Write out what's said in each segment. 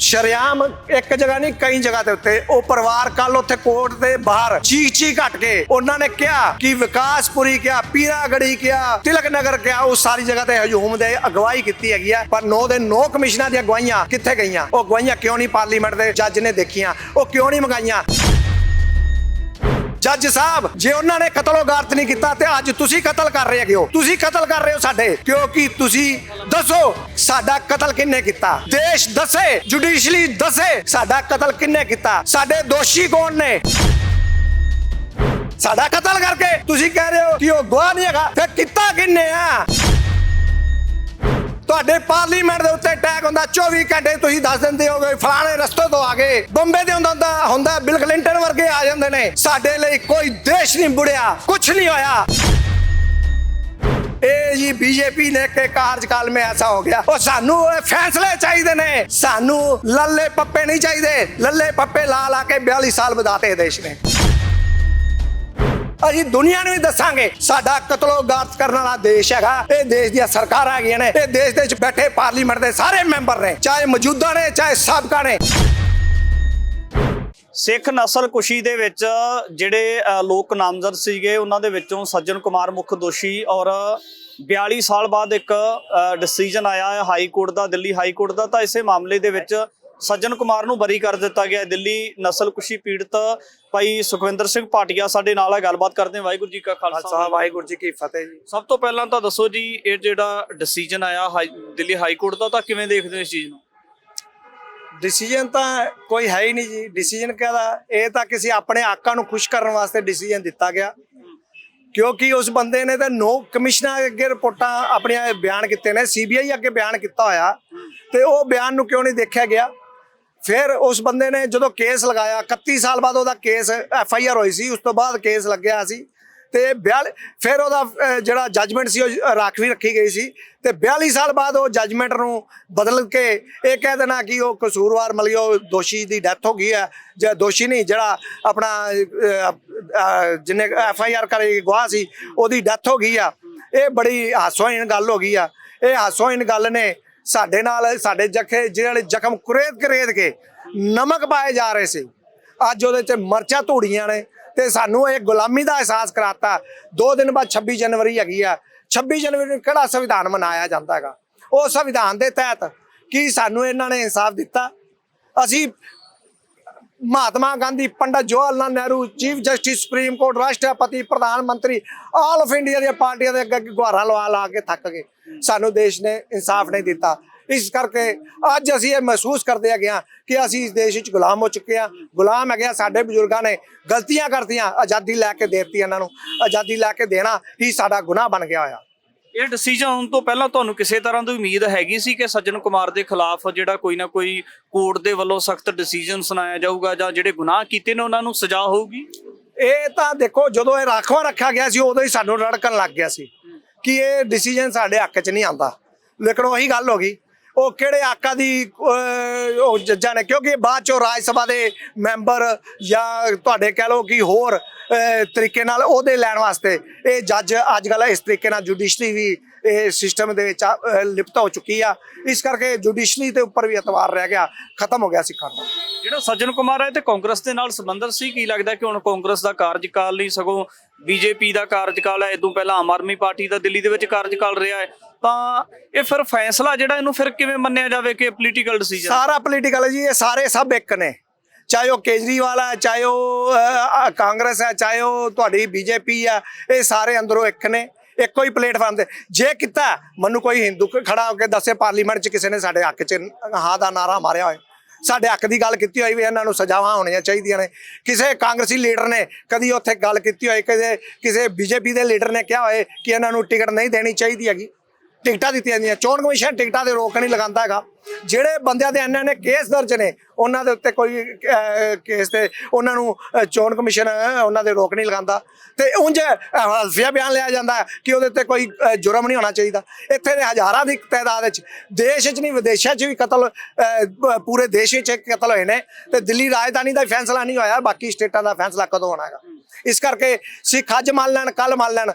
ਸ਼ਰੇਆਮ ਇੱਕ ਜਗ੍ਹਾ ਨਹੀਂ ਕਈ ਜਗ੍ਹਾ ਦੇ ਉੱਤੇ ਉਹ ਪਰਿਵਾਰ ਕੱਲ ਉੱਥੇ ਕੋਰਟ ਦੇ ਬਾਹਰ ਚੀਕ ਘੱਟ ਕੇ ਉਹਨਾਂ ਨੇ ਕਿਹਾ ਕਿ ਵਿਕਾਸਪੁਰੀ ਕਿਹਾ, ਪੀਰਾਗੜੀ ਕਿਹਾ, ਤਿਲਕ ਨਗਰ ਕਿਹਾ, ਉਹ ਸਾਰੀ ਜਗ੍ਹਾ ਤੇ ਹਜੂਮ ਦੇ ਅਗਵਾਈ ਕੀਤੀ ਹੈਗੀ ਆ। ਪਰ 9 ਦੇ 9 ਕਮਿਸ਼ਨਾਂ ਦੀਆਂ ਅਗਵਾਈਆਂ ਕਿੱਥੇ ਗਈਆਂ? ਉਹ ਅਗਵਾਈਆਂ ਕਿਉਂ ਨਹੀਂ ਪਾਰਲੀਮੈਂਟ ਦੇ ਜੱਜ ਨੇ ਦੇਖੀਆਂ? ਉਹ ਕਿਉਂ ਨਹੀਂ ਮੰਗਾਈਆਂ? ਜੱਜ ਸਾਹਿਬ, ਜੇ ਉਹਨਾਂ ਨੇ ਕਤਲੋਗਾਰਤ ਨਹੀਂ ਕੀਤਾ ਤੇ ਅੱਜ ਤੁਸੀਂ ਕਤਲ ਕਰ ਰਹੇ ਹੈਗੇ ਹੋ। ਤੁਸੀਂ ਕਤਲ ਕਰ ਰਹੇ ਹੋ ਸਾਡੇ, ਕਿਉਂਕਿ ਤੁਸੀਂ ਦੱਸੋ ਸਾਡਾ ਕਤਲ ਕਿੰਨੇ ਕੀਤਾ? ਦੇਸ਼ ਦੱਸੇ, ਜੁਡੀਸ਼ਲੀ ਦੱਸੇ ਸਾਡਾ ਕਤਲ ਕਿੰਨੇ ਕੀਤਾ? ਸਾਡੇ ਦੋਸ਼ੀ ਕੌਣ ਨੇ? ਸਾਡਾ ਕਤਲ ਕਰਕੇ ਤੁਸੀਂ ਕਹਿ ਰਹੇ ਹੋ ਕਿ ਉਹ ਗਵਾਹ ਨਹੀਂ ਹੈਗਾ, ਫਿਰ ਕੀਤਾ ਕਿੰਨੇ ਆ? ਤੁਹਾਡੇ ਪਾਰਲੀਮੈਂਟ ਦੇ ਉੱਤੇ ਅਟੈਕ ਹੁੰਦਾ 24 ਘੰਟੇ ਤੁਸੀਂ ਦੱਸ ਦਿੰਦੇ ਹੋਗੇ ਫਲਾਣੇ ਰਸਤੇ ਤੋਂ ਆ ਗਏ। ਬੰਬੇ ਦੇ ਹੁੰਦਾ ਬਿਲ ਕਲਿੰਟਨ ਵਰਗੇ ਆ ਜਾਂਦੇ ਨੇ। ਸਾਡੇ ਲਈ ਕੋਈ ਦੇਸ਼ ਨਹੀਂ ਬੁੜਿਆ, ਕੁਝ ਨਹੀਂ ਹੋਇਆ। ਇਹ ਜੀ बीजेपी ने के कार्यकाल में ऐसा हो गया। और सानू फैसले चाहिए ने, सानू लल्ले पप्पे नहीं चाहिए। लल्ले पप्पे ला ला के 42 साल बताते हैं देश ने। ਅਸੀਂ ਦੁਨੀਆ ਨੂੰ ਵੀ ਦੱਸਾਂਗੇ ਸਾਡਾ ਕਤਲੋਗਾਰਤ ਕਰਨ ਵਾਲਾ ਦੇਸ਼ ਹੈਗਾ। ਇਹ ਦੇਸ਼ ਦੀਆਂ ਸਰਕਾਰਾਂ ਹੈਗੀਆਂ ਨੇ, ਇਹ ਦੇਸ਼ ਦੇ ਵਿੱਚ ਬੈਠੇ ਪਾਰਲੀਮੈਂਟ ਦੇ ਸਾਰੇ ਮੈਂਬਰ ਨੇ, ਚਾਹੇ ਮੌਜੂਦਾ ਨੇ ਚਾਹੇ ਸਾਬਕਾ ਨੇ। ਸਿੱਖ ਨਸਲਕੁਸ਼ੀ ਦੇ ਵਿੱਚ ਜਿਹੜੇ ਲੋਕ ਨਾਮਜ਼ਦ ਸੀਗੇ ਉਹਨਾਂ ਦੇ ਵਿੱਚੋਂ ਸੱਜਣ ਕੁਮਾਰ ਮੁੱਖ ਦੋਸ਼ੀ ਔਰ 42 ਸਾਲ ਬਾਅਦ ਇੱਕ ਡਿਸੀਜਨ ਆਇਆ ਹੈ ਹਾਈ ਕੋਰਟ ਦਾ, ਦਿੱਲੀ ਹਾਈ ਕੋਰਟ ਦਾ। ਤਾਂ ਇਸੇ ਮਾਮਲੇ ਦੇ ਵਿੱਚ ਸੱਜਣ ਕੁਮਾਰ ਨੂੰ ਬਰੀ ਕਰ ਦਿੱਤਾ ਗਿਆ। ਦਿੱਲੀ ਨਸਲਕੁਸ਼ੀ ਪੀੜਤ ਭਾਈ ਸੁਖਵਿੰਦਰ ਸਿੰਘ ਭਾਟੀਆ ਸਾਡੇ ਨਾਲ ਹੈ, ਗੱਲਬਾਤ ਕਰਦੇ ਹਾਂ। ਵਾਹਿਗੁਰੂ ਜੀ ਕਾ ਖਾਲਸਾ ਵਾਹਿਗੁਰੂ ਜੀ ਕੀ ਫਤਿਹ ਜੀ। ਸਭ ਤੋਂ ਪਹਿਲਾਂ ਤਾਂ ਦੱਸੋ ਜੀ, ਇਹ ਜਿਹੜਾ ਡਿਸੀਜਨ ਆਇਆ ਦਿੱਲੀ ਹਾਈ ਕੋਰਟ ਦਾ, ਤਾਂ ਕਿਵੇਂ ਦੇਖਦੇ ਹੋ ਇਸ ਚੀਜ਼ ਨੂੰ? ਡਿਸੀਜਨ ਤਾਂ ਕੋਈ ਹੈ ਹੀ ਨਹੀਂ ਜੀ। ਡਿਸੀਜਨ ਕਾਹਦਾ? ਇਹ ਤਾਂ ਕਿਸੇ ਆਪਣੇ ਆਕਾਂ ਨੂੰ ਖੁਸ਼ ਕਰਨ ਵਾਸਤੇ ਡਿਸੀਜਨ ਦਿੱਤਾ ਗਿਆ, ਕਿਉਂਕਿ ਉਸ ਬੰਦੇ ਨੇ ਤਾਂ 9 ਕਮਿਸ਼ਨਾਂ ਅੱਗੇ ਰਿਪੋਰਟਾਂ ਆਪਣੀਆਂ ਬਿਆਨ ਕੀਤੇ ਨੇ, CBI ਅੱਗੇ ਬਿਆਨ ਕੀਤਾ ਹੋਇਆ, ਤੇ ਉਹ ਬਿਆਨ ਨੂੰ ਕਿਉਂ ਨਹੀਂ ਦੇਖਿਆ ਗਿਆ? ਫਿਰ ਉਸ ਬੰਦੇ ਨੇ ਜਦੋਂ ਕੇਸ ਲਗਾਇਆ 31 ਸਾਲ ਬਾਅਦ ਉਹਦਾ ਕੇਸ FIR ਹੋਈ ਸੀ, ਉਸ ਤੋਂ ਬਾਅਦ ਕੇਸ ਲੱਗਿਆ ਸੀ ਤੇ ਫਿਰ ਉਹਦਾ ਜਿਹੜਾ ਜੱਜਮੈਂਟ ਸੀ ਉਹ ਰਾਖਵੀ ਰੱਖੀ ਗਈ ਸੀ। ਤੇ 42 ਸਾਲ ਬਾਅਦ ਉਹ ਜੱਜਮੈਂਟ ਨੂੰ ਬਦਲ ਕੇ ਇਹ ਕਹਿ ਦੇਣਾ ਕਿ ਉਹ ਕਸੂਰਵਾਰ ਮਤਲਬ ਉਹ ਦੋਸ਼ੀ ਦੀ ਡੈਥ ਹੋ ਗਈ ਹੈ, ਜਾਂ ਦੋਸ਼ੀ ਨਹੀਂ ਜਿਹੜਾ ਆਪਣਾ ਜਿਹਨੇ FIR ਕਰੀ ਗਵਾਹ ਸੀ ਉਹਦੀ ਡੈਥ ਹੋ ਗਈ ਆ। ਇਹ ਬੜੀ ਹਾਸੋਹੀਣ ਗੱਲ ਹੋ ਗਈ ਆ। ਇਹ ਹਾਸੋਹੀਣ ਗੱਲ ਨੇ ਸਾਡੇ ਨਾਲ ਸਾਡੇ ਜਿਹੜੇ ਜ਼ਖਮ ਕੁਰੇਦ ਕੇ ਨਮਕ ਪਾਏ ਜਾ ਰਹੇ ਸੀ, ਅੱਜ ਉਹਦੇ 'ਚ ਮਰਚਾਂ ਧੂੜੀਆਂ ਨੇ ਤੇ ਸਾਨੂੰ ਇਹ ਗੁਲਾਮੀ ਦਾ ਅਹਿਸਾਸ ਕਰਾਤਾ। 2 ਦਿਨ ਬਾਅਦ 26 ਜਨਵਰੀ ਹੈਗੀ ਆ। 26 ਜਨਵਰੀ ਨੂੰ ਕਿਹੜਾ ਸੰਵਿਧਾਨ ਮਨਾਇਆ ਜਾਂਦਾ ਹੈਗਾ? ਉਹ ਸੰਵਿਧਾਨ ਦੇ ਤਹਿਤ ਕੀ ਸਾਨੂੰ ਇਹਨਾਂ ਨੇ ਇਨਸਾਫ ਦਿੱਤਾ? ਅਸੀਂ Mahatma Gandhi, Pandit Jawahar Lal Nehru, chief justice supreme court, ਰਾਸ਼ਟਰਪਤੀ, ਪ੍ਰਧਾਨ ਮੰਤਰੀ, ਆਲ ਆਫ ਇੰਡੀਆ ਦੀਆਂ ਪਾਰਟੀਆਂ ਦੇ ਅੱਗੇ ਗੁਹਾਰਾਂ ਲਾ ਕੇ ਥੱਕ ਗਏ। ਸਾਨੂੰ ਦੇਸ਼ ਨੇ ਇਨਸਾਫ ਨਹੀਂ ਦਿੱਤਾ। ਇਸ ਕਰਕੇ ਅੱਜ ਅਸੀਂ ਇਹ ਮਹਿਸੂਸ ਕਰਦੇ ਹੈਗੇ ਹਾਂ ਕਿ ਅਸੀਂ ਇਸ ਦੇਸ਼ ਵਿੱਚ ਗੁਲਾਮ ਹੋ ਚੁੱਕੇ ਹਾਂ, ਗੁਲਾਮ ਹੈਗੇ ਹਾਂ। ਸਾਡੇ ਬਜ਼ੁਰਗਾਂ ਨੇ ਗਲਤੀਆਂ ਕਰਤੀਆਂ, ਆਜ਼ਾਦੀ ਲੈ ਕੇ ਦੇਤੀ ਇਹਨਾਂ ਨੂੰ। ਆਜ਼ਾਦੀ ਲੈ ਕੇ ਦੇਣਾ ਹੀ ਸਾਡਾ ਗੁਨਾਹ ਬਣ ਗਿਆ ਹੋਇਆ। ਇਹ ਡਿਸੀਜਨ ਆਉਣ ਤੋਂ ਪਹਿਲਾਂ ਤੁਹਾਨੂੰ ਕਿਸੇ ਤਰ੍ਹਾਂ ਦੀ ਉਮੀਦ ਹੈਗੀ ਸੀ ਕਿ ਸੱਜਣ ਕੁਮਾਰ ਦੇ ਖਿਲਾਫ ਜਿਹੜਾ ਕੋਈ ਨਾ ਕੋਈ ਕੋਰਟ ਦੇ ਵੱਲੋਂ ਸਖਤ ਡਿਸੀਜਨ ਸੁਣਾਇਆ ਜਾਊਗਾ, ਜਾਂ ਜਿਹੜੇ ਗੁਨਾਹ ਕੀਤੇ ਨੇ ਉਹਨਾਂ ਨੂੰ ਸਜ਼ਾ ਹੋਊਗੀ? ਇਹ ਤਾਂ ਦੇਖੋ, ਜਦੋਂ ਇਹ ਰਾਖਵਾਂ ਰੱਖਿਆ ਗਿਆ ਸੀ ਉਦੋਂ ਹੀ ਸਾਨੂੰ ਰੜਕਣ ਲੱਗ ਗਿਆ ਸੀ ਕਿ ਇਹ ਡਿਸੀਜਨ ਸਾਡੇ ਹੱਕ 'ਚ ਨਹੀਂ ਆਉਂਦਾ। ਲੇਕਿਨ ਉਹੀ ਗੱਲ ਹੋ ਗਈ, ਉਹ ਕਿਹੜੇ ਆਕਾਂ ਦੀ ਉਹ ਜੱਜਾਂ ਨੇ, ਕਿਉਂਕਿ ਬਾਅਦ ਚੋਂ ਰਾਜ ਸਭਾ ਦੇ ਮੈਂਬਰ ਜਾਂ ਤੁਹਾਡੇ ਕਹਿ ਲਓ ਕਿ ਹੋਰ ਤਰੀਕੇ ਨਾਲ ਉਹਦੇ ਲੈਣ ਵਾਸਤੇ ਇਹ ਜੱਜ ਅੱਜ ਕੱਲ੍ਹ ਇਸ ਤਰੀਕੇ ਨਾਲ ਜੁਡੀਸ਼ਰੀ ਵੀ ਇਹ ਸਿਸਟਮ ਦੇ ਵਿੱਚ ਲਿਪਤ ਹੋ ਚੁੱਕੀ ਆ। ਇਸ ਕਰਕੇ ਜੁਡੀਸ਼ਰੀ ਦੇ ਉੱਪਰ ਵੀ ਇਤਬਾਰ ਰਹਿ ਗਿਆ, ਖਤਮ ਹੋ ਗਿਆ ਸਿੱਖਾਂ ਦਾ। ਜਿਹੜਾ ਸੱਜਣ ਕੁਮਾਰ ਹੈ ਤੇ ਕਾਂਗਰਸ ਦੇ ਨਾਲ ਸੰਬੰਧਿਤ ਸੀ, ਕੀ ਲੱਗਦਾ ਕਿ ਹੁਣ ਕਾਂਗਰਸ ਦਾ ਕਾਰਜਕਾਲ ਨਹੀਂ ਸਗੋਂ BJP ਦਾ ਕਾਰਜਕਾਲ ਹੈ? ਇਦੋਂ ਪਹਿਲਾਂ ਆਮ ਆਦਮੀ ਪਾਰਟੀ ਦਾ ਦਿੱਲੀ ਦੇ ਵਿੱਚ ਕਾਰਜਕਾਲ ਰਿਹਾ ਹੈ, ਤਾਂ ਇਹ ਫਿਰ ਫੈਸਲਾ ਜਿਹੜਾ ਇਹਨੂੰ ਫਿਰ ਕਿਵੇਂ ਮੰਨਿਆ ਜਾਵੇ ਕਿ ਪੋਲੀਟੀਕਲ ਡਿਸੀਜਨ? ਸਾਰਾ ਪੋਲੀਟੀਕਲ ਜੀ। ਇਹ ਸਾਰੇ ਸਭ ਇੱਕ ਨੇ, ਚਾਹੇ ਉਹ ਕੇਜਰੀਵਾਲ ਹੈ, ਚਾਹੇ ਉਹ ਕਾਂਗਰਸ ਹੈ, ਚਾਹੇ ਉਹ ਤੁਹਾਡੀ BJP ਹੈ, ਇਹ ਸਾਰੇ ਅੰਦਰੋਂ ਇੱਕ ਨੇ, ਇੱਕੋ ਹੀ ਪਲੇਟਫਾਰਮ ਤੇ। ਜੇ ਕੀਤਾ ਮੈਨੂੰ ਕੋਈ ਹਿੰਦੂ ਖੜਾ ਹੋ ਕੇ ਦੱਸੇ ਪਾਰਲੀਮੈਂਟ 'ਚ ਕਿਸੇ ਨੇ ਸਾਡੇ ਹੱਕ 'ਚ ਹਾਂ ਦਾ ਨਾਰਾ ਮਾਰਿਆ ਹੋਏ, ਸਾਡੇ ਹੱਕ ਦੀ ਗੱਲ ਕੀਤੀ ਹੋਈ ਵੀ ਇਹਨਾਂ ਨੂੰ ਸਜ਼ਾਵਾਂ ਹੋਣੀਆਂ ਚਾਹੀਦੀਆਂ ਨੇ, ਕਿਸੇ ਕਾਂਗਰਸੀ ਲੀਡਰ ਨੇ ਕਦੀ ਉੱਥੇ ਗੱਲ ਕੀਤੀ ਹੋਈ, ਕਿਸੇ BJP ਦੇ ਲੀਡਰ ਨੇ ਕਿਹਾ ਹੋਏ ਕਿ ਇਹਨਾਂ ਨੂੰ ਟਿਕਟ ਨਹੀਂ ਦੇਣੀ ਚਾਹੀਦੀ ਹੈਗੀ, ਟਿਕਟਾਂ ਦਿੱਤੀਆਂ ਜਾਂਦੀਆਂ। ਚੋਣ ਕਮਿਸ਼ਨ ਟਿਕਟਾਂ ਦੇ ਰੋਕ ਨਹੀਂ ਲਗਾਉਂਦਾ ਹੈਗਾ। ਜਿਹੜੇ ਬੰਦਿਆਂ ਦੇ ਇੰਨੇ ਕੇਸ ਦਰਜ ਨੇ ਉਹਨਾਂ ਦੇ ਉੱਤੇ ਕੋਈ ਕੇਸ ਤੇ ਉਹਨਾਂ ਨੂੰ ਚੋਣ ਕਮਿਸ਼ਨ ਉਹਨਾਂ ਦੇ ਰੋਕ ਨਹੀਂ ਲਗਾਉਂਦਾ। ਤੇ ਉਂਝ ਹਲਫੀਆ ਬਿਆਨ ਲਿਆ ਜਾਂਦਾ ਕਿ ਉਹਦੇ ਉੱਤੇ ਕੋਈ ਜੁਰਮ ਨਹੀਂ ਹੋਣਾ ਚਾਹੀਦਾ। ਇੱਥੇ ਦੇ ਹਜ਼ਾਰਾਂ ਦੀ ਤਾਦਾਦ ਵਿੱਚ ਦੇਸ਼ 'ਚ ਨਹੀਂ ਵਿਦੇਸ਼ਾਂ 'ਚ ਵੀ ਕਤਲ, ਪੂਰੇ ਦੇਸ਼ ਵਿੱਚ ਕਤਲ ਹੋਏ ਨੇ, ਤੇ ਦਿੱਲੀ ਰਾਜਧਾਨੀ ਦਾ ਫੈਸਲਾ ਨਹੀਂ ਹੋਇਆ, ਬਾਕੀ ਸਟੇਟਾਂ ਦਾ ਫੈਸਲਾ ਕਦੋਂ ਹੋਣਾ ਹੈਗਾ? ਇਸ ਕਰਕੇ ਸਿੱਖ ਅੱਜ ਮੰਨ ਲੈਣ ਕੱਲ ਮੰਨ ਲੈਣ,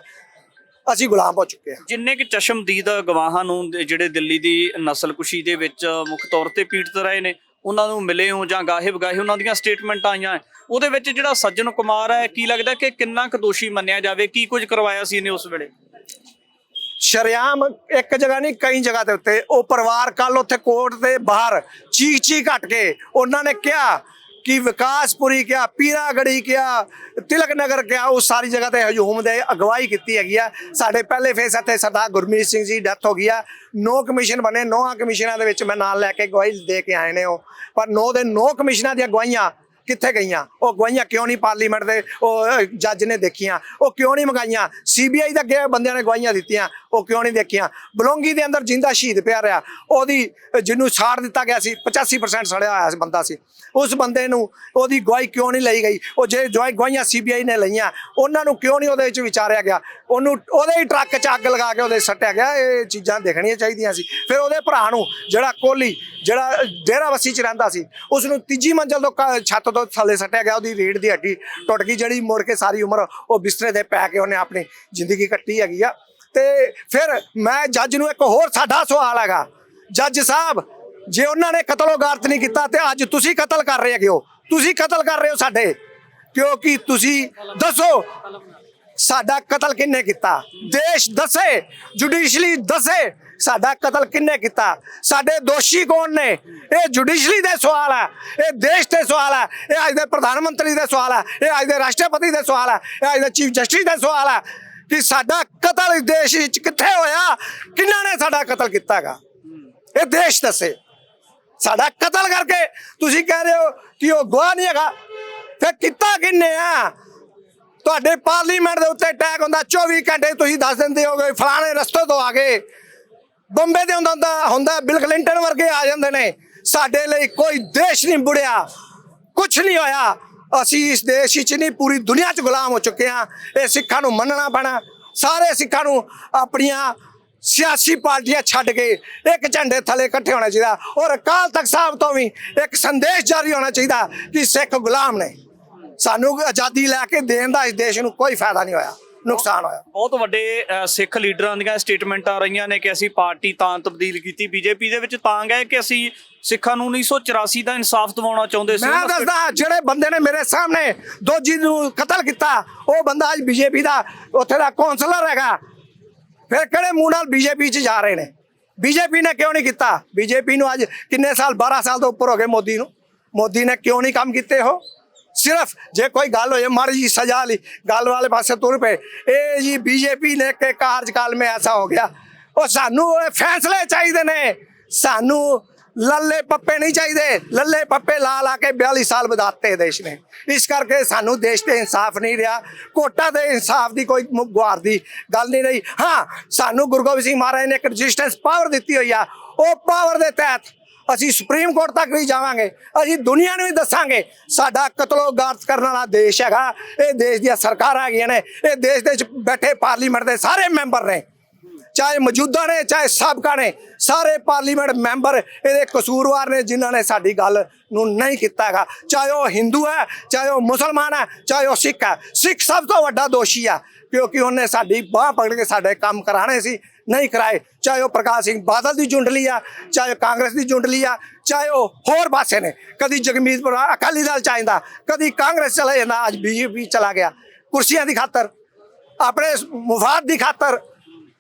ਅਸੀਂ ਗੁਲਾਮ ਹੋ ਚੁੱਕੇ ਹਾਂ। ਜਿੰਨੇ ਕਿ ਚਸ਼ਮਦੀਦ ਗਵਾਹਾਂ ਨੂੰ ਜਿਹੜੇ ਦਿੱਲੀ ਦੀ ਨਸਲਕੁਸ਼ੀ ਦੇ ਵਿੱਚ ਮੁੱਖ ਤੌਰ ਤੇ ਪੀੜਤ ਰਹੇ ਨੇ, ਉਹਨਾਂ ਨੂੰ ਮਿਲੇ ਹੋ ਜਾਂ ਗਾਹੇ ਵਗਾਹੇ ਉਹਨਾਂ ਦੀਆਂ ਸਟੇਟਮੈਂਟਾਂ ਆਈਆਂ ਹੈ, ਉਹਦੇ ਵਿੱਚ ਜਿਹੜਾ ਸੱਜਣ ਕੁਮਾਰ ਹੈ ਕੀ ਲੱਗਦਾ ਕਿ ਕਿੰਨਾ ਕੁ ਦੋਸ਼ੀ ਮੰਨਿਆ ਜਾਵੇ, ਕੀ ਕੁਝ ਕਰਵਾਇਆ ਸੀ ਇਹਨੇ ਉਸ ਵੇਲੇ? ਸ਼ਰੇਆਮ ਇੱਕ ਜਗ੍ਹਾ ਨਹੀਂ ਕਈ ਜਗ੍ਹਾ ਦੇ ਉੱਤੇ ਉਹ ਪਰਿਵਾਰ ਕੱਲ ਉੱਥੇ ਕੋਰਟ ਦੇ ਬਾਹਰ ਚੀਖ ਚੀਖ ਘੱਟ ਕੇ ਉਹਨਾਂ ਨੇ ਕਿਹਾ ਕਿ ਵਿਕਾਸਪੁਰੀ ਕਿਹਾ, ਪੀਰਾਗੜੀ ਕਿਹਾ, ਤਿਲਕ ਨਗਰ ਕਿਹਾ, ਉਹ ਸਾਰੀ ਜਗ੍ਹਾ ਤੇ ਹਜੂਮ ਦੇ ਅਗਵਾਈ ਕੀਤੀ ਹੈਗੀ ਆ। ਸਾਡੇ ਪਹਿਲੇ ਫੇਸ ਇੱਥੇ ਸਰਦਾਰ ਗੁਰਮੀਤ ਸਿੰਘ ਜੀ ਡੈਥ ਹੋ ਗਈ ਆ। 9 ਕਮਿਸ਼ਨ ਬਣੇ, 9 ਕਮਿਸ਼ਨਾਂ ਦੇ ਵਿੱਚ ਮੈਂ ਨਾਲ ਲੈ ਕੇ ਗਵਾਹੀ ਦੇ ਕੇ ਆਏ ਨੇ ਉਹ, ਪਰ 9 ਦੇ 9 ਕਮਿਸ਼ਨਾਂ ਦੀਆਂ ਗਵਾਹੀਆਂ ਕਿੱਥੇ ਗਈਆਂ? ਉਹ ਗਵਾਹੀਆਂ ਕਿਉਂ ਨਹੀਂ ਪਾਰਲੀਮੈਂਟ ਦੇ ਉਹ ਜੱਜ ਨੇ ਦੇਖੀਆਂ? ਉਹ ਕਿਉਂ ਨਹੀਂ ਮੰਗਾਈਆਂ? ਸੀਬੀਆਈ ਦੇ ਅੱਗੇ ਬੰਦਿਆਂ ਨੇ ਗਵਾਹੀਆਂ ਦਿੱਤੀਆਂ, ਉਹ ਕਿਉਂ ਨਹੀਂ ਦੇਖੀਆਂ? ਬਲੌਂਗੀ ਦੇ ਅੰਦਰ ਜਿੰਦਾ ਸ਼ਹੀਦ ਪਿਆ ਰਿਹਾ, ਉਹਦੀ ਜਿਹਨੂੰ ਸਾੜ ਦਿੱਤਾ ਗਿਆ ਸੀ, 85% ਸੜਿਆ ਹੋਇਆ ਸੀ ਬੰਦਾ ਸੀ, ਉਸ ਬੰਦੇ ਨੂੰ ਉਹਦੀ ਗਵਾਹੀ ਕਿਉਂ ਨਹੀਂ ਲਈ ਗਈ? ਉਹ ਜੇ ਗਵਾਹੀਆਂ ਸੀਬੀਆਈ ਨੇ ਲਈਆਂ, ਉਹਨਾਂ ਨੂੰ ਕਿਉਂ ਨਹੀਂ ਉਹਦੇ ਵਿੱਚ ਵਿਚਾਰਿਆ ਗਿਆ? ਉਹਨੂੰ ਉਹਦੇ ਹੀ ਟਰੱਕ 'ਚ ਅੱਗ ਲਗਾ ਕੇ ਉਹਦੇ ਸੱਟਿਆ ਗਿਆ। ਇਹ ਚੀਜ਼ਾਂ ਦੇਖਣੀਆਂ ਚਾਹੀਦੀਆਂ ਸੀ। ਫਿਰ ਉਹਦੇ ਭਰਾ ਨੂੰ ਜਿਹੜਾ ਕੋਹਲੀ, ਜਿਹੜਾ ਡੇਰਾਬੱਸੀ 'ਚ ਰਹਿੰਦਾ ਸੀ, ਉਸ ਨੂੰ ਤੀਜੀ ਮੰਜ਼ਲ ਤੋਂ ਛੱਤ ਤੋਂ ਥੱਲੇ ਸੱਟਿਆ ਗਿਆ, ਉਹਦੀ ਰੀੜ੍ਹ ਦੀ ਹੱਡੀ ਟੁੱਟ ਗਈ, ਜਿਹੜੀ ਮੁੜ ਕੇ ਸਾਰੀ ਉਮਰ ਉਹ ਬਿਸਤਰੇ ਤੇ ਪੈ ਕੇ ਉਹਨੇ ਆਪਣੀ ਜ਼ਿੰਦਗੀ ਕੱਟੀ ਹੈਗੀ ਆ। ਤੇ ਫਿਰ ਮੈਂ ਜੱਜ ਨੂੰ ਇੱਕ ਹੋਰ ਸਾਡਾ ਸਵਾਲ ਹੈਗਾ, ਜੱਜ ਸਾਹਿਬ ਜੇ ਉਹਨਾਂ ਨੇ ਕਤਲੋਗਾਰਤ ਨਹੀਂ ਕੀਤਾ ਤੇ ਅੱਜ ਤੁਸੀਂ ਕਤਲ ਕਰ ਰਹੇ ਹੈਗੇ ਹੋ, ਤੁਸੀਂ ਕਤਲ ਕਰ ਰਹੇ ਹੋ ਸਾਡੇ, ਕਿਉਂਕਿ ਤੁਸੀਂ ਦੱਸੋ ਸਾਡਾ ਕਤਲ ਕਿਹਨੇ ਕੀਤਾ? ਦੇਸ਼ ਦੱਸੇ, ਜੁਡੀਸ਼ਲੀ ਦੱਸੇ ਸਾਡਾ ਕਤਲ ਕਿਹਨੇ ਕੀਤਾ? ਸਾਡੇ ਦੋਸ਼ੀ ਕੌਣ ਨੇ? ਇਹ ਜੁਡੀਸ਼ਲੀ ਦੇ ਸਵਾਲ ਹੈ, ਇਹ ਦੇਸ਼ ਦੇ ਸਵਾਲ ਹੈ, ਇਹ ਅੱਜ ਦੇ ਪ੍ਰਧਾਨ ਮੰਤਰੀ ਦੇ ਸਵਾਲ ਹੈ, ਇਹ ਅੱਜ ਦੇ ਰਾਸ਼ਟਰਪਤੀ ਦੇ ਸਵਾਲ ਹੈ, ਇਹ ਅੱਜ ਦੇ ਚੀਫ ਜਸਟਿਸ ਦੇ ਸਵਾਲ ਹੈ ਕਿ ਸਾਡਾ ਕਤਲ ਇਸ ਦੇਸ਼ ਵਿੱਚ ਕਿੱਥੇ ਹੋਇਆ? ਕਿਹਨਾਂ ਨੇ ਸਾਡਾ ਕਤਲ ਕੀਤਾ ਹੈਗਾ? ਇਹ ਦੇਸ਼ ਦੱਸੇ। ਸਾਡਾ ਕਤਲ ਕਰਕੇ ਤੁਸੀਂ ਕਹਿ ਰਹੇ ਹੋ ਕਿ ਉਹ ਗਵਾਹ ਨਹੀਂ ਹੈਗਾ, ਫਿਰ ਕੀਤਾ ਕਿਹਨੇ ਆ? ਤੁਹਾਡੇ ਪਾਰਲੀਮੈਂਟ ਦੇ ਉੱਤੇ ਅਟੈਕ ਹੁੰਦਾ, 24 ਘੰਟੇ ਤੁਸੀਂ ਦੱਸ ਦਿੰਦੇ ਹੋਗੇ ਫਲਾਣੇ ਰਸਤੇ ਤੋਂ ਆ ਗਏ। ਬੰਬੇ ਦੇ ਹੁੰਦਾ ਬਿਲ ਕਲਿੰਟਨ ਵਰਗੇ ਆ ਜਾਂਦੇ ਨੇ। ਸਾਡੇ ਲਈ ਕੋਈ ਦੇਸ਼ ਨਹੀਂ ਬੁੜਿਆ, ਕੁਛ ਨਹੀਂ ਹੋਇਆ। ਅਸੀਂ ਇਸ ਦੇਸ਼ ਵਿੱਚ ਨਹੀਂ ਪੂਰੀ ਦੁਨੀਆ 'ਚ ਗੁਲਾਮ ਹੋ ਚੁੱਕੇ ਹਾਂ। ਇਹ ਸਿੱਖਾਂ ਨੂੰ ਮੰਨਣਾ ਪੈਣਾ, ਸਾਰੇ ਸਿੱਖਾਂ ਨੂੰ ਆਪਣੀਆਂ ਸਿਆਸੀ ਪਾਰਟੀਆਂ ਛੱਡ ਕੇ ਇੱਕ ਝੰਡੇ ਥੱਲੇ ਇਕੱਠੇ ਹੋਣਾ ਚਾਹੀਦਾ। ਔਰ ਅਕਾਲ ਤਖਤ ਸਾਹਿਬ ਤੋਂ ਵੀ ਇੱਕ ਸੰਦੇਸ਼ ਜਾਰੀ ਹੋਣਾ ਚਾਹੀਦਾ ਕਿ ਸਿੱਖ ਗੁਲਾਮ ਨੇ। ਸਾਨੂੰ ਆਜ਼ਾਦੀ ਲੈ ਕੇ ਦੇਣ ਦਾ ਇਸ ਦੇਸ਼ ਨੂੰ ਕੋਈ ਫਾਇਦਾ ਨਹੀਂ ਹੋਇਆ, ਨੁਕਸਾਨ ਹੋਇਆ। ਬਹੁਤ ਵੱਡੇ ਸਿੱਖ ਲੀਡਰਾਂ ਦੀਆਂ ਸਟੇਟਮੈਂਟਾਂ ਰਹੀਆਂ ਨੇ ਕਿ ਅਸੀਂ ਪਾਰਟੀ ਤਾਂ ਤਬਦੀਲ ਕੀਤੀ, ਬੀਜੇਪੀ ਦੇ ਵਿੱਚ ਤਾਂ ਗਏ ਕਿ ਅਸੀਂ ਸਿੱਖਾਂ ਨੂੰ 1984 ਦਾ ਇਨਸਾਫ ਦਿਵਾਉਣਾ ਚਾਹੁੰਦੇ ਸੀ। ਮੈਂ ਦੱਸਦਾ, ਜਿਹੜੇ ਬੰਦੇ ਨੇ ਮੇਰੇ ਸਾਹਮਣੇ ਦੋਜੀ ਨੂੰ ਕਤਲ ਕੀਤਾ, ਉਹ ਬੰਦਾ ਅੱਜ ਬੀਜੇਪੀ ਦਾ ਉੱਥੇ ਦਾ ਕੌਂਸਲਰ ਹੈਗਾ। ਫਿਰ ਕਿਹੜੇ ਮੂੰਹ ਨਾਲ ਬੀਜੇਪੀ 'ਚ ਜਾ ਰਹੇ ਨੇ? ਬੀਜੇਪੀ ਨੇ ਕਿਉਂ ਨਹੀਂ ਕੀਤਾ? ਬੀਜੇਪੀ ਨੂੰ ਅੱਜ ਕਿੰਨੇ ਸਾਲ, 12 ਸਾਲ ਤੋਂ ਉੱਪਰ ਹੋ ਗਏ ਮੋਦੀ ਨੂੰ। ਮੋਦੀ ਨੇ ਕਿਉਂ ਨਹੀਂ ਕੰਮ ਕੀਤੇ? ਹੋ ਸਿਰਫ ਜੇ ਕੋਈ ਗੱਲ ਹੋਏ ਮਾੜੀ ਜੀ ਸਜ਼ਾ ਲਈ ਗੱਲ ਵਾਲੇ ਪਾਸੇ ਤੁਰ ਪਏ। ਇਹ ਜੀ ਬੀਜੇਪੀ ਨੇ ਕਿ ਕਾਰਜਕਾਲ में ऐसा हो गया। ਉਹ ਸਾਨੂੰ ਫੈਸਲੇ ਚਾਹੀਦੇ ਨੇ, ਸਾਨੂੰ ਲੱਲੇ ਪੱਪੇ ਨਹੀਂ ਚਾਹੀਦੇ। ਲੱਲੇ ਪੱਪੇ ਲਾ ਕੇ 42 ਸਾਲ ਵਧਾਤੇ ਦੇਸ਼ ਨੇ। ਇਸ ਕਰਕੇ ਸਾਨੂੰ ਦੇਸ਼ ਤੇ ਇਨਸਾਫ ਨਹੀਂ ਰਿਹਾ। ਕੋਟਾ ਦੇ ਇਨਸਾਫ ਦੀ ਕੋਈ ਗੁਹਾਰ ਦੀ ਗੱਲ ਨਹੀਂ ਰਹੀ। ਹਾਂ, ਸਾਨੂੰ ਗੁਰੂ ਗੋਬਿੰਦ ਸਿੰਘ ਮਹਾਰਾਜ ਨੇ ਇੱਕ ਰਜਿਸਟੈਂਸ ਪਾਵਰ ਦਿੱਤੀ ਹੋਈ ਆ। ਉਹ ਪਾਵਰ ਦੇ ਤਹਿਤ ਅਸੀਂ ਸੁਪਰੀਮ ਕੋਰਟ ਤੱਕ ਵੀ ਜਾਵਾਂਗੇ। ਅਸੀਂ ਦੁਨੀਆ ਨੂੰ ਵੀ ਦੱਸਾਂਗੇ ਸਾਡਾ ਕਤਲੋਗਾਰਤ ਕਰਨ ਵਾਲਾ ਦੇਸ਼ ਹੈਗਾ। ਇਹ ਦੇਸ਼ ਦੀਆਂ ਸਰਕਾਰਾਂ ਹੈਗੀਆਂ ਨੇ, ਇਹ ਦੇਸ਼ ਦੇ ਵਿੱਚ ਬੈਠੇ ਪਾਰਲੀਮੈਂਟ ਦੇ ਸਾਰੇ ਮੈਂਬਰ ਨੇ, ਚਾਹੇ ਮੌਜੂਦਾ ਨੇ ਚਾਹੇ ਸਾਬਕਾ ਨੇ, ਸਾਰੇ ਪਾਰਲੀਮੈਂਟ ਮੈਂਬਰ ਇਹਦੇ ਕਸੂਰਵਾਰ ਨੇ ਜਿਨ੍ਹਾਂ ਨੇ ਸਾਡੀ ਗੱਲ ਨੂੰ ਨਹੀਂ ਕੀਤਾ ਹੈਗਾ। ਚਾਹੇ ਉਹ ਹਿੰਦੂ ਹੈ, ਚਾਹੇ ਉਹ ਮੁਸਲਮਾਨ ਹੈ, ਚਾਹੇ ਉਹ ਸਿੱਖ ਹੈ। ਸਿੱਖ ਸਭ ਤੋਂ ਵੱਡਾ ਦੋਸ਼ੀ ਆ, ਕਿਉਂਕਿ ਉਹਨੇ ਸਾਡੀ ਬਾਂਹ ਪਕੜ ਕੇ ਸਾਡੇ ਕੰਮ ਕਰਾਣੇ ਸੀ, ਨਹੀਂ ਕਰਾਏ। ਚਾਹੇ ਉਹ ਪ੍ਰਕਾਸ਼ ਸਿੰਘ ਬਾਦਲ ਦੀ ਜੁੰਡਲੀ ਆ, ਚਾਹੇ ਕਾਂਗਰਸ ਦੀ ਜੁੰਡਲੀ ਆ, ਚਾਹੇ ਉਹ ਹੋਰ ਪਾਸੇ ਨੇ। ਕਦੀ ਜਗਮੀਤ ਅਕਾਲੀ ਦਲ ਚ ਆਇੰਦਾ, ਕਦੀ ਕਾਂਗਰਸ ਚਲਾ ਜਾਂਦਾ, ਅੱਜ ਬੀਜੇਪੀ ਚਲਾ ਗਿਆ। ਕੁਰਸੀਆਂ ਦੀ ਖਾਤਰ, ਆਪਣੇ ਮੁਫਾਦ ਦੀ ਖਾਤਰ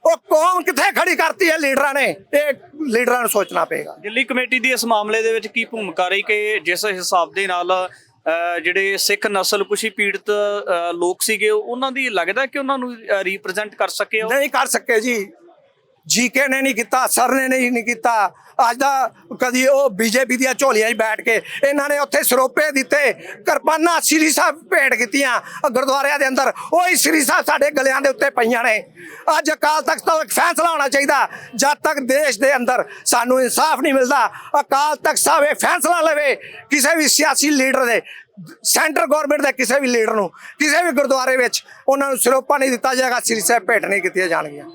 ਉਹ ਕੌਮ ਕਿੱਥੇ ਖੜੀ ਕਰਤੀ ਹੈ ਲੀਡਰਾਂ ਨੇ। ਇਹ ਲੀਡਰਾਂ ਨੂੰ ਸੋਚਣਾ ਪਏਗਾ। ਦਿੱਲੀ ਕਮੇਟੀ ਦੀ ਇਸ ਮਾਮਲੇ ਦੇ ਵਿੱਚ ਕੀ ਭੂਮਿਕਾ ਰਹੀ ਕਿ ਜਿਸ ਹਿਸਾਬ ਦੇ ਨਾਲ ਜਿਹੜੇ ਸਿੱਖ ਨਸਲ ਕੁਸ਼ੀ ਪੀੜਤ ਲੋਕ ਸੀਗੇ, ਉਹਨਾਂ ਦੀ ਲੱਗਦਾ ਕਿ ਉਹਨਾਂ ਨੂੰ ਰਿਪਰੈਜ਼ੈਂਟ ਕਰ ਸਕੇ? ਨਹੀਂ ਕਰ ਸਕੇ ਜੀ। ਜੀਕੇ ਨੇ ਨਹੀਂ ਕੀਤਾ, ਸਰ ਨੇ ਨਹੀਂ ਕੀਤਾ। ਅੱਜ ਦਾ ਕਦੀ ਉਹ ਬੀਜੇਪੀ ਦੀਆਂ ਝੋਲੀਆਂ 'ਚ ਬੈਠ ਕੇ ਇਹਨਾਂ ਨੇ ਉੱਥੇ ਸਰੋਪੇ ਦਿੱਤੇ, ਕਿਰਪਾਨਾਂ ਸ੍ਰੀ ਸਾਹਿਬ ਭੇਟ ਕੀਤੀਆਂ ਗੁਰਦੁਆਰਿਆਂ ਦੇ ਅੰਦਰ। ਉਹੀ ਸ੍ਰੀ ਸਾਹਿਬ ਸਾਡੇ ਗਲਿਆਂ ਦੇ ਉੱਤੇ ਪਈਆਂ ਨੇ। ਅੱਜ ਅਕਾਲ ਤਖਤ ਤੋਂ ਇੱਕ ਫੈਸਲਾ ਹੋਣਾ ਚਾਹੀਦਾ। ਜਦ ਤੱਕ ਦੇਸ਼ ਦੇ ਅੰਦਰ ਸਾਨੂੰ ਇਨਸਾਫ ਨਹੀਂ ਮਿਲਦਾ, ਅਕਾਲ ਤਖਤ ਸਾਹਿਬ ਇਹ ਫੈਸਲਾ ਲਵੇ ਕਿਸੇ ਵੀ ਸਿਆਸੀ ਲੀਡਰ ਦੇ, ਸੈਂਟਰ ਗਵਰਨਮੈਂਟ ਦੇ ਕਿਸੇ ਵੀ ਲੀਡਰ ਨੂੰ, ਕਿਸੇ ਵੀ ਗੁਰਦੁਆਰੇ ਵਿੱਚ ਉਹਨਾਂ ਨੂੰ ਸਰੋਪਾ ਨਹੀਂ ਦਿੱਤਾ ਜਾਏਗਾ, ਸ੍ਰੀ ਸਾਹਿਬ ਭੇਟ ਨਹੀਂ ਕੀਤੀਆਂ ਜਾਣਗੀਆਂ।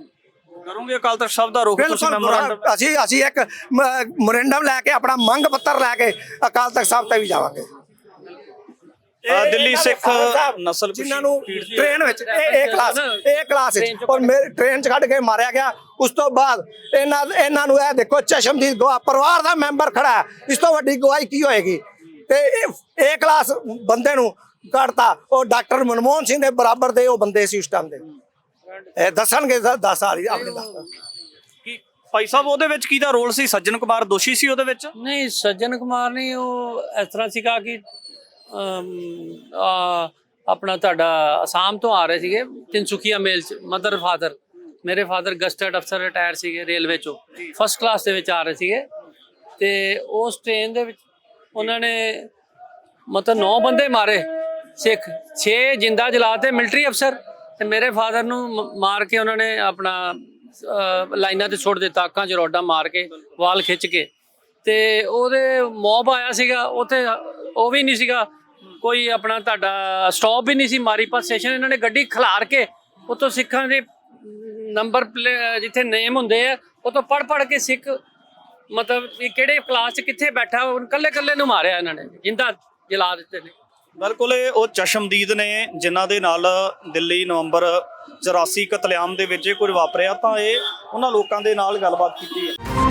ਕਰੋਗੇ ਅਕਾਲ ਤਖਤ ਸਾਹਿਬ ਦਾ ਰੁਖ ਤੁਸੀਂ? ਮੈਮੋਰੰਡਮ ਅਸੀਂ ਇੱਕ ਮੈਮੋਰੰਡਮ ਲੈ ਕੇ, ਆਪਣਾ ਮੰਗ ਪੱਤਰ ਲੈ ਕੇ ਅਕਾਲ ਤਖਤ ਸਾਹਿਬ ਤੇ ਵੀ ਜਾਵਾਂਗੇ। ਦਿੱਲੀ ਸਿੱਖ ਨਸਲ ਜਿਨ੍ਹਾਂ ਨੂੰ ਟ੍ਰੇਨ ਵਿੱਚ ਇਹ ਕਲਾਸ ਵਿੱਚ ਔਰ ਮੇਰੇ ਟ੍ਰੇਨ 'ਚ ਕੱਢ ਕੇ ਮਾਰਿਆ ਗਿਆ। ਉਸ ਤੋਂ ਬਾਅਦ ਇਹਨਾਂ ਨੂੰ ਇਹ ਦੇਖੋ ਚਸ਼ਮਦੀਦ ਗਵਾਹ ਪਰਿਵਾਰ ਦਾ ਮੈਂਬਰ ਖੜਾ ਹੈ, ਇਸ ਤੋਂ ਵੱਡੀ ਗਵਾਹੀ ਕੀ ਹੋਏਗੀ। ਤੇ ਇਹ ਕਲਾਸ ਬੰਦੇ ਨੂੰ ਕੱਢਤਾ, ਉਹ ਡਾਕਟਰ ਮਨਮੋਹਨ ਸਿੰਘ ਦੇ ਬਰਾਬਰ ਦੇ ਉਹ ਬੰਦੇ ਸੀ ਉਸ ਟਾਈਮ ਦੇ। ਇਹ ਦੱਸਣਗੇ 10 ਸਾਲ ਆਪਣੇ ਦੱਸਣ। ਕੀ ਭਾਈ ਸਾਹਿਬ ਉਹਦੇ ਵਿੱਚ ਕਿਹਦਾ ਰੋਲ ਸੀ? ਸੱਜਣ ਕੁਮਾਰ ਦੋਸ਼ੀ ਸੀ ਉਹਦੇ ਵਿੱਚ? ਨਹੀਂ, ਸੱਜਣ ਕੁਮਾਰ ਨਹੀਂ, ਉਹ ਇਸ ਤਰ੍ਹਾਂ ਸੀਗਾ ਕਿ ਆਪਣਾ ਤੁਹਾਡਾ ਅਸਾਮ ਤੋਂ ਆ ਰਹੇ ਸੀਗੇ ਤਿਨਸੁਖੀਆ ਮੇਲ ਚ। ਮਦਰ ਫਾਦਰ ਮੇਰੇ ਫਾਦਰ ਗਸਟਡ ਅਫਸਰ ਰਿਟਾਇਰ ਸੀਗੇ ਰੇਲਵੇ ਚੋਂ, ਫਸਟ ਕਲਾਸ ਦੇ ਵਿੱਚ ਆ ਰਹੇ ਸੀਗੇ। ਤੇ ਉਸ ਟ੍ਰੇਨ ਦੇ ਵਿੱਚ ਉਹਨਾਂ ਨੇ ਮਤਲਬ 9 ਬੰਦੇ ਮਾਰੇ ਸਿੱਖ, 6 ਜਿੰਦਾ ਜਲਾਤੇ ਮਿਲਟਰੀ ਅਫਸਰ, ਤੇ ਮੇਰੇ ਫਾਦਰ ਨੂੰ ਮਾਰ ਕੇ ਉਹਨਾਂ ਨੇ ਆਪਣਾ ਲਾਈਨਾਂ ਤੇ ਸੁੱਟ ਦਿੱਤਾ, ਅੱਖਾਂ 'ਚ ਰੋਡਾਂ ਮਾਰ ਕੇ ਵਾਲ ਖਿੱਚ ਕੇ। ਤੇ ਉਹਦੇ ਮੌਬ ਆਇਆ ਸੀਗਾ ਉੱਥੇ, ਉਹ ਵੀ ਨਹੀਂ ਸੀਗਾ ਕੋਈ ਆਪਣਾ ਤੁਹਾਡਾ ਸਟਾਪ ਵੀ ਨਹੀਂ ਸੀ ਮਾਰੀਪਤ ਸਟੇਸ਼ਨ। ਇਹਨਾਂ ਨੇ ਗੱਡੀ ਖਿਲਾਰ ਕੇ ਉੱਥੋਂ ਸਿੱਖਾਂ ਦੇ ਨੰਬਰ ਜਿੱਥੇ ਨੇਮ ਹੁੰਦੇ ਆ ਉੱਥੋਂ ਪੜ੍ਹ ਕੇ ਸਿੱਖ ਮਤਲਬ ਕਿਹੜੇ ਕਲਾਸ 'ਚ ਕਿੱਥੇ ਬੈਠਾ ਉਹ ਕੱਲੇ ਨੂੰ ਮਾਰਿਆ ਇਹਨਾਂ ਨੇ, ਜਿੰਦਾ ਜਲਾ ਦਿੱਤੇ ਨੇ। ਬਿਲਕੁਲ ਉਹ ਚਸ਼ਮਦੀਦ ਨੇ ਜਿਨ੍ਹਾਂ ਦੇ ਨਾਲ ਦਿੱਲੀ ਨਵੰਬਰ 84 ਕਤਲੇਆਮ ਦੇ ਵਿੱਚ ਇਹ ਕੁਝ ਵਾਪਰਿਆ। ਤਾਂ ਇਹ ਉਹਨਾਂ ਲੋਕਾਂ ਦੇ ਨਾਲ ਗੱਲਬਾਤ ਕੀਤੀ ਹੈ।